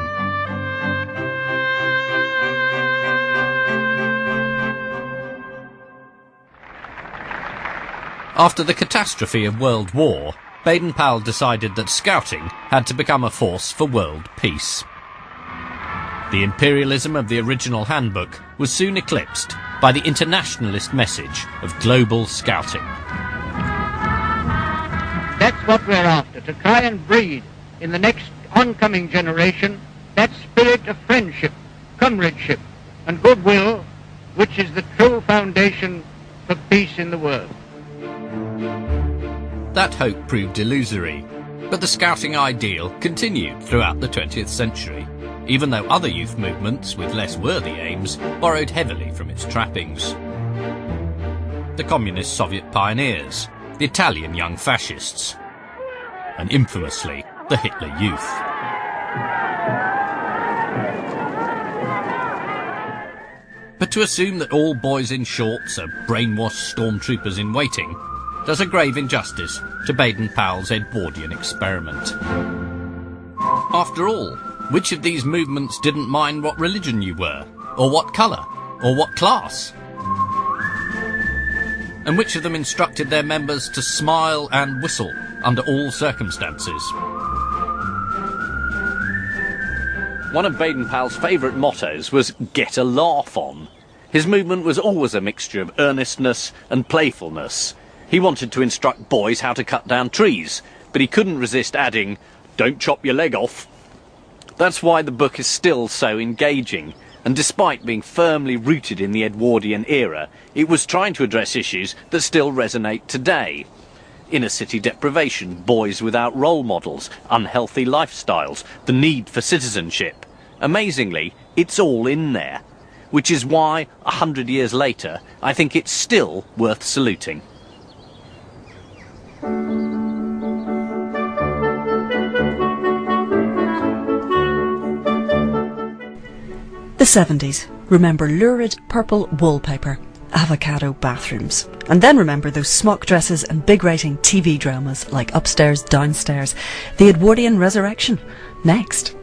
Speaker 5: After the catastrophe of World War, Baden-Powell decided that scouting had to become a force for world peace. The imperialism of the original handbook was soon eclipsed by the internationalist message of global scouting.
Speaker 3: That's what we're after, to try and breed in the next oncoming generation that spirit of friendship, comradeship, and goodwill, which is the true foundation for peace in the world.
Speaker 5: That hope proved illusory, but the scouting ideal continued throughout the 20th century, even though other youth movements with less worthy aims borrowed heavily from its trappings. The communist Soviet pioneers, the Italian young fascists, and infamously the Hitler Youth. But to assume that all boys in shorts are brainwashed stormtroopers in waiting does a grave injustice to Baden-Powell's Edwardian experiment. After all, which of these movements didn't mind what religion you were, or what colour, or what class? And which of them instructed their members to smile and whistle under all circumstances?
Speaker 1: One of Baden-Powell's favourite mottos was "get a laugh on." His movement was always a mixture of earnestness and playfulness. He wanted to instruct boys how to cut down trees, but he couldn't resist adding, "Don't chop your leg off." That's why the book is still so engaging, and despite being firmly rooted in the Edwardian era, it was trying to address issues that still resonate today. Inner city deprivation, boys without role models, unhealthy lifestyles, the need for citizenship. Amazingly, it's all in there, which is why, 100 years later, I think it's still worth saluting.
Speaker 17: The 70s. Remember lurid purple wallpaper, avocado bathrooms. And then remember those smock dresses and big rating TV dramas like Upstairs, Downstairs, The Edwardian Resurrection. Next.